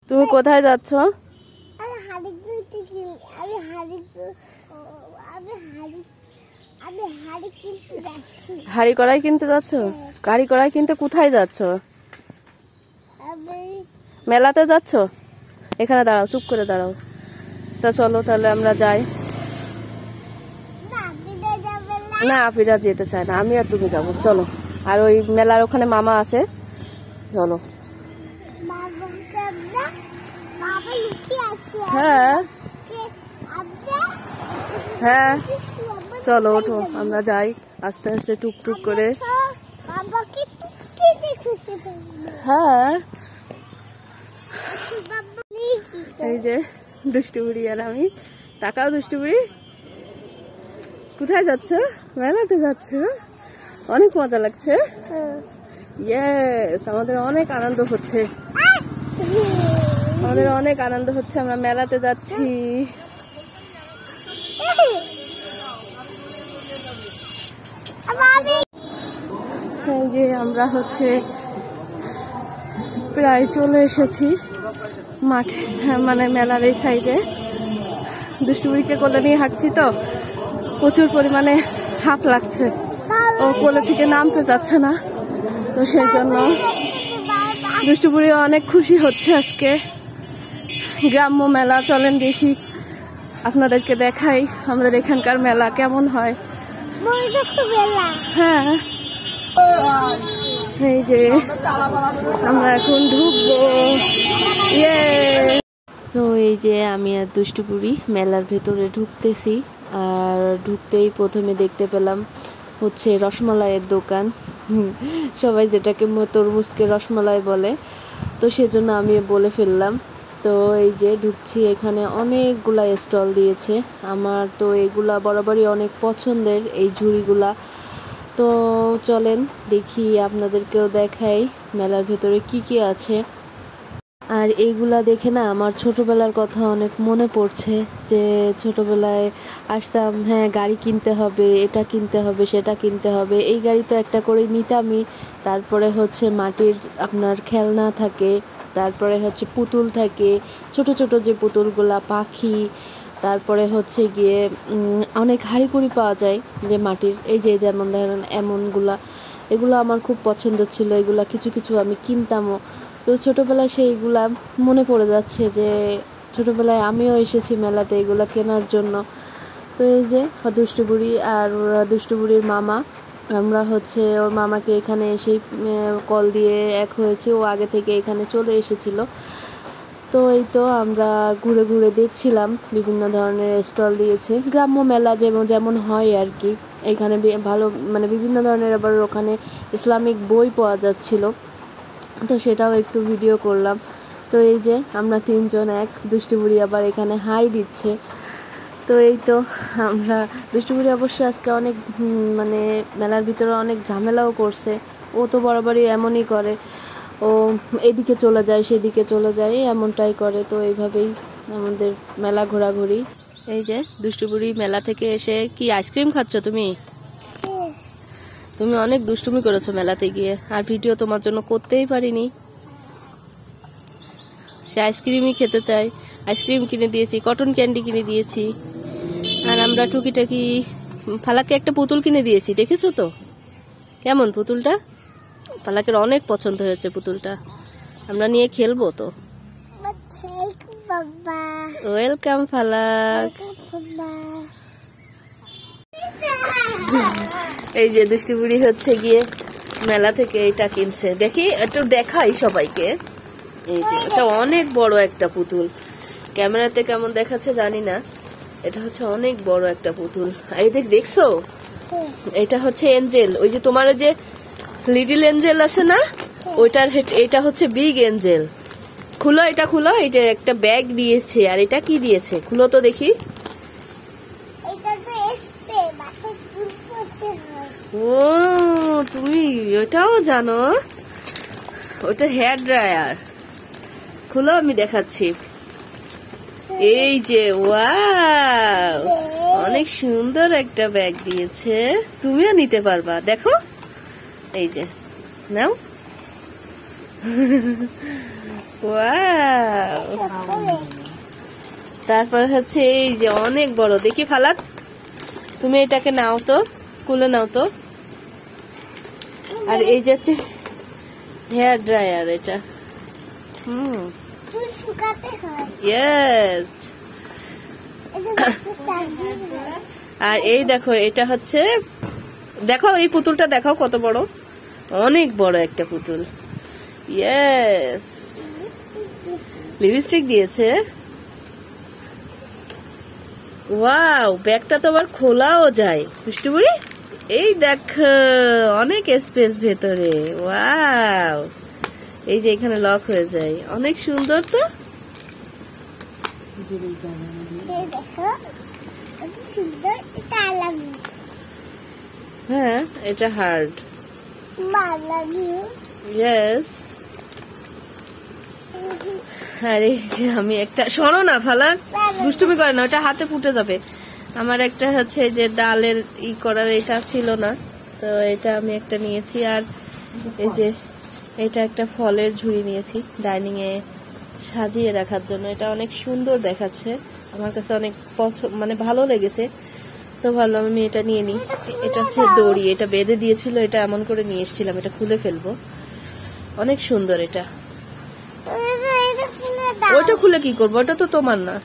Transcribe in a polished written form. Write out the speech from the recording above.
তুমি কোথায় যাচ্ছ? হাড়ি কড়াই কিনতে যাচ্ছ? হাড়ি কড়াই কিনতে কোথায় যাচ্ছ? মেলাতে যাচ্ছ? এখানে দাঁড়াও, চুপ করে দাঁড়াও। তা চলো তাহলে আমরা যাই। না, আপিরা যেতে চায় না, আমি আর তুমি যাবো। চলো। আর ওই মেলার ওখানে মামা আছে, চলো। হ্যাঁ হ্যাঁ, চলো ওঠো, আমরা যাই আস্তে আস্তে টুকটুক করে। হ্যাঁ, এই যে দুষ্টু বুড়ি আর আমি। তাকাও দুষ্টু বুড়ি, কোথায় যাচ্ছ? মেলাতে যাচ্ছ? অনেক মজা লাগছে। ইয়েস, আমাদের অনেক আনন্দ হচ্ছে, আমাদের অনেক আনন্দ হচ্ছে, আমরা মেলাতে যাচ্ছি। এই যে আমরা হচ্ছে প্রায় চলে এসেছি মাঠে, মানে মেলার এই সাইডে। দুষ্টুবুড়িকে কোলে নিয়ে হাঁটছি তো প্রচুর পরিমাণে হাঁপ লাগছে, ও কোলে থেকে নামতে যাচ্ছে না, তো সেই জন্য দুষ্টুবুড়ি অনেক খুশি হচ্ছে আজকে। গ্রাম্য মেলা, চলেন দেখি, আপনাদেরকে দেখাই আমাদের এখানকার মেলা কেমন হয়। হ্যাঁ, এই যে আমরা এখন ঢুকবো। তো এই যে আমি আর দুষ্টুবুড়ি মেলার ভেতরে ঢুকতেছি, আর ঢুকতেই প্রথমে দেখতে পেলাম হচ্ছে রসমালাইয়ের দোকান। সবাই যেটাকে তরমুজকে রসমালাই বলে, তো সেজন্য আমি বলে ফেললাম। তো এই যে ঢুকছি, এখানে অনেকগুলা স্টল দিয়েছে। আমার তো এগুলা বরাবরই অনেক পছন্দের, এই ঝুড়িগুলা। তো চলেন দেখি, আপনাদেরকেও দেখাই মেলার ভেতরে কি কি আছে। আর এইগুলা দেখে না আমার ছোটবেলার কথা অনেক মনে পড়ছে, যে ছোটবেলায় আসতাম, হ্যাঁ গাড়ি কিনতে হবে, এটা কিনতে হবে, সেটা কিনতে হবে, এই গাড়ি তো একটা করে নিতামই। তারপরে হচ্ছে মাটির আপনার খেলনা থাকে, তারপরে হচ্ছে পুতুল থাকে, ছোট ছোট যে পুতুলগুলা, পাখি, তারপরে হচ্ছে গিয়ে অনেক হাঁড়িকুড়ি পাওয়া যায় যে মাটির, এই যে যেমন ধরেন এমনগুলা, এগুলো আমার খুব পছন্দ ছিল, এগুলা কিছু কিছু আমি কিনতামও। তো ছোটোবেলায় সেইগুলা মনে পড়ে যাচ্ছে যে ছোটোবেলায় আমিও এসেছি মেলাতে এগুলা কেনার জন্য। তো এই যে দুষ্টুবুড়ি আর দুষ্টুবুড়ির মামা, আমরা হচ্ছে ওর মামাকে এখানে এসেই কল দিয়ে এক হয়েছে, ও আগে থেকে এখানে চলে এসেছিল। তো এই তো আমরা ঘুরে ঘুরে দেখছিলাম, বিভিন্ন ধরনের স্টল দিয়েছে, গ্রাম্য মেলা যেমন যেমন হয় আর কি। এখানে ভালো মানে বিভিন্ন ধরনের, আবার ওখানে ইসলামিক বই পাওয়া যাচ্ছিল, তো সেটাও একটু ভিডিও করলাম। তো এই যে আমরা তিনজন, এক দুষ্টুবুড়ি আবার এখানে হাই দিচ্ছে। তো এই তো আমরা, দুষ্টুবুড়ি অবশ্য আজকে অনেক মানে মেলার ভিতরে অনেক ঝামেলাও করছে, ও তো বরাবরই এমনই করে, ও এদিকে চলে যায় সেদিকে চলে যায়, এমনটাই করে। তো এইভাবেই আমাদের মেলা ঘোরাঘুরি। এই যে দুষ্টুবুড়ি মেলা থেকে এসে কি আইসক্রিম খাচ্ছ তুমি? তুমি অনেক দুষ্টুমি করেছো মেলাতে গিয়ে, আর ভিডিও তোমার জন্য করতেই পারিনি। সে আইসক্রিমই খেতে চাই, আইসক্রিম কিনে দিয়েছি, কটন ক্যান্ডি কিনে দিয়েছি, আর আমরা টুকিটাকি ফালাকে একটা পুতুল কিনে দিয়েছি, দেখেছো তো কেমন পুতুলটা? ফালাকের অনেক পছন্দ হয়েছে পুতুলটা, আমরা নিয়ে খেলবো তো। ওয়েলকাম ফালাক। এই যে দুষ্টুবুড়ি হচ্ছে গিয়ে মেলা থেকে এটা কিনছে, দেখি একটু দেখাই সবাইকে। এই যে এটা অনেক বড় একটা পুতুল, ক্যামেরাতে কেমন দেখাচ্ছে জানি না, এটা হচ্ছে অনেক বড় একটা পুতুল। এই দেখছো, এটা হচ্ছে এঞ্জেল, ওই যে তোমার যে লিটল এঞ্জেল আছে না, ওইটার, এটা হচ্ছে বিগ এঞ্জেল। খুলো, এটা খুলো, এটা একটা ব্যাগ দিয়েছে, আর এটা কি দিয়েছে খুলো তো দেখি। ও তুমি ওটাও জানো, ওটা হেয়ার ড্রায়ার। খুলো, আমি দেখাচ্ছি। এই যে ওয়াও, অনেক সুন্দর একটা ব্যাগ দিয়েছে, তুমিও নিতে পারবা, দেখো এই যে নাও। ওয়াও, তারপর হচ্ছে এই যে অনেক বড়, দেখি ফালাক তুমি এটাকে নাও তো, কুলে নাও তো। আর এই যে হচ্ছে হেয়ার ড্রায়ার, এটা ইয়েস। আর এই দেখো এটা হচ্ছে, দেখো এই পুতুলটা দেখাও কত বড়, অনেক বড় একটা পুতুল। ইয়েস, লিপস্টিক দিয়েছে। ওয়াও, ব্যাগটা তো আবার খোলাও যায় দুষ্টুবুড়ি। এই দেখো অনেক স্পেস ভেতরে। ওয়াও, এই যে এখানে লক হয়ে যায়, অনেক সুন্দর তো। হ্যাঁ, এটা হার্ড। ইয়েস। আর এই যে আমি একটা, শোনো না ফালাক, দুষ্টুমি করে না, ওটা হাতে ফুটে যাবে। আমার একটা হচ্ছে যে ডালের ই করার এটা ছিল না, তো এটা আমি একটা নিয়েছি। আর এই যে এটা একটা ফলের ঝুড়ি নিয়েছি ডাইনিং এ সাজিয়ে রাখার জন্য। এটা অনেক সুন্দর দেখাচ্ছে, আমার কাছে অনেক পছন্দ, মানে ভালো লেগেছে, তো ভাবলাম আমি এটা নিয়ে নিই। এটা হচ্ছে দড়ি, এটা বেঁধে দিয়েছিল, এটা এমন করে নিয়ে এসেছিলাম, এটা খুলে ফেলবো। অনেক সুন্দর এটা। ওটা খুলে কি করবো, ওটা তো তোমার না।